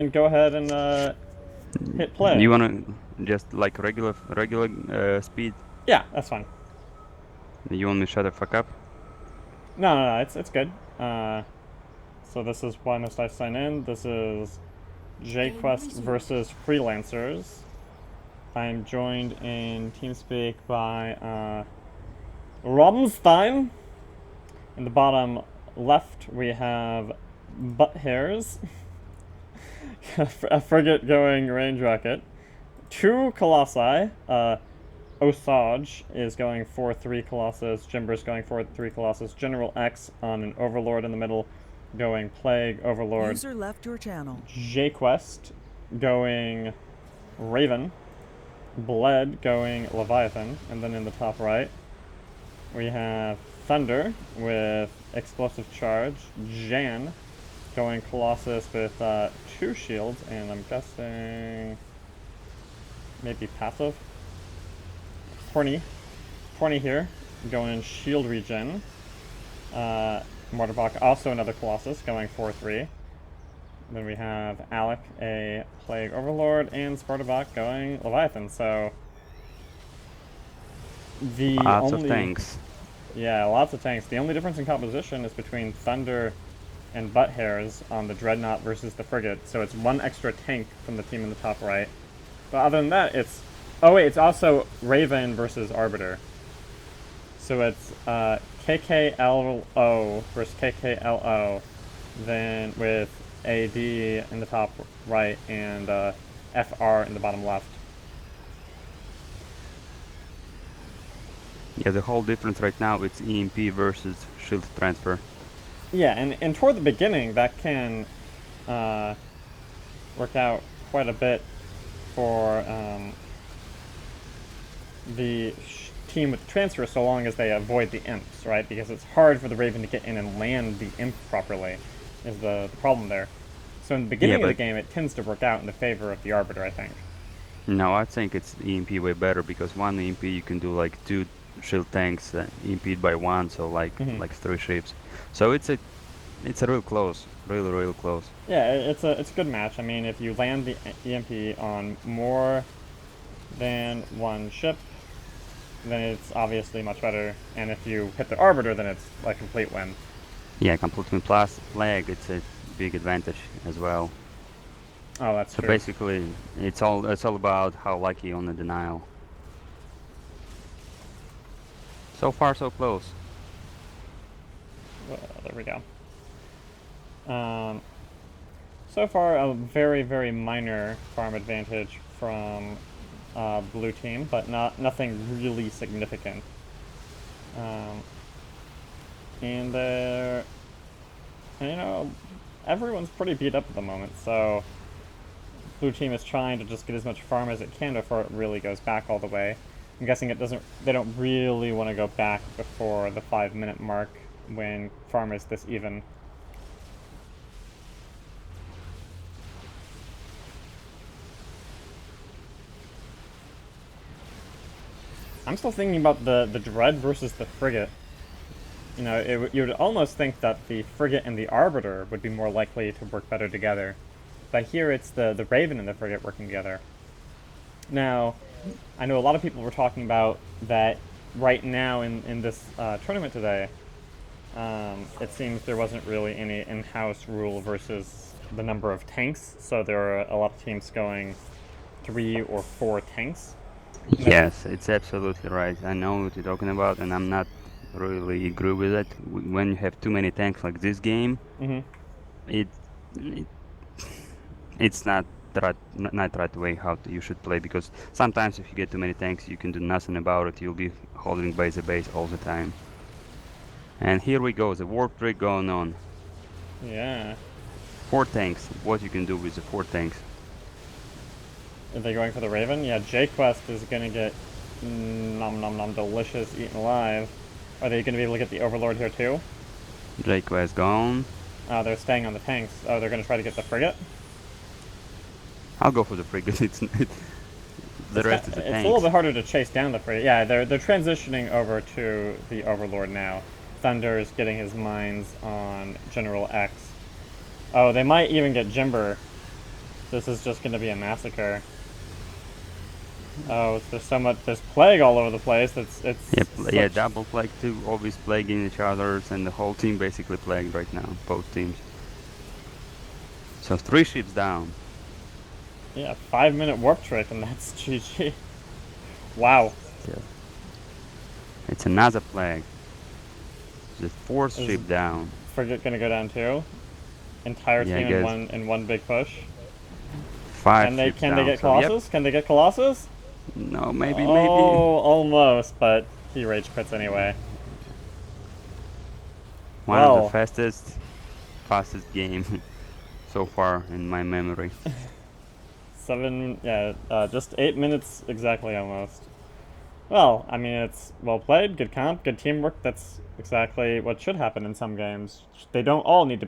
And go ahead and hit play. You wanna just like regular speed? Yeah, that's fine. You want me to shut the fuck up? No, it's good. So this is why must I sign in? This is JQuest versus Freelancers. I'm joined in TeamSpeak by Robinstein. In the bottom left, we have Butt Hairs, a frigate going range rocket, two Colossi. Osage is going for 3 Colossus, Jimber's going for 3 Colossus, General X on an Overlord in the middle, going Plague, Overlord. User left your channel. JQuest going Raven, Bled going Leviathan, and then in the top right, we have Thunder with Explosive Charge, Jan going Colossus with 2 shields, and I'm guessing maybe passive. Horny here, going shield regen. Mortarbach, also another Colossus, going 4-3. Then we have Alec, a Plague Overlord, and Spartabach going Leviathan. So the Lots of only tanks. yeah, lots of tanks. The only difference in composition is between Thunder and Butt Hairs on the Dreadnought versus the Frigate. So it's one extra tank from the team in the top right. But other than that, it's it's also Raven versus Arbiter. So it's KKLO versus KKLO, then with AD in the top right and FR in the bottom left. Yeah, the whole difference right now it's EMP versus shield transfer. Yeah, and toward the beginning, that can work out quite a bit for the team with the transfer, so long as they avoid the imps, right? Because it's hard for the Raven to get in and land the imp properly, is the problem there. So in the beginning Yeah, of the but game, it tends to work out in the favor of the Arbiter, I think. no, I think it's EMP way better because one EMP you can do like 2 shield tanks EMP'd by one, so Mm-hmm. like 3 ships. So it's a real close, real close. Yeah, it's a good match. I mean, if you land the EMP on more than one ship, then it's obviously much better. And if you hit the Arbiter, then it's a complete win. Yeah, completely plus flag. It's a big advantage as well. Oh, that's So true. basically, it's all about how lucky on the denial. So far, so close. There we go. Um, so far, a very minor farm advantage from blue team, but nothing really significant. Um, and everyone's pretty beat up at the moment, so blue team is trying to just get as much farm as it can before it really goes back all the way. I'm guessing they don't really want to go back before the 5-minute mark when farm is this even. I'm still thinking about the Dread versus the Frigate. You know, you would almost think that the Frigate and the Arbiter would be more likely to work better together. But here it's the Raven and the Frigate working together. Now, I know a lot of people were talking about that right now in this tournament today. It seems there wasn't really any in-house rule versus the number of tanks, so there are a lot of teams going 3 or 4 tanks. Yes, it's absolutely right. I know what you're talking about, and I'm not really agree with it. When you have too many tanks like this game, Mm-hmm. it, it it's not right way how you should play because sometimes if you get too many tanks, you can do nothing about it. You'll be holding base to base all the time. And here we go, the warp trick going on. Yeah. 4 tanks. What you can do with the 4 tanks? Are they going for the Raven? Yeah, JQuest is gonna get nom nom nom delicious eaten alive. Are they gonna be able to get the Overlord here too? JQuest gone. Oh, they're staying on the tanks. Oh, they're gonna try to get the frigate? I'll go for the frigate. The rest is the It's a little tanks. bit harder to chase down the frigate. Yeah, they're transitioning over to the Overlord now. Thunder is getting his mines on General X. Oh, they might even get Jimber. This is just gonna be a massacre. Oh, there's so much. There's plague all over the place. Yeah, yeah, Such, double plague too, always plaguing each others, and the whole team basically plagued right now, both teams. So 3 ships down. yeah, 5-minute warp trick, and that's GG. Wow. Yeah. It's another plague. The 4th Is ship down. Frigate gonna go down too? Entire Yeah, I team in guess one big push. 5 Can they ships can down. they get So, yep. Colossus? Can they get Colossus? No, maybe. Oh, almost, but he rage quits anyway. One of Well. the fastest game so far in my memory. Just 8 minutes exactly almost. Well, I mean, it's well played, good comp, good teamwork. That's exactly what should happen in some games. They don't all need to be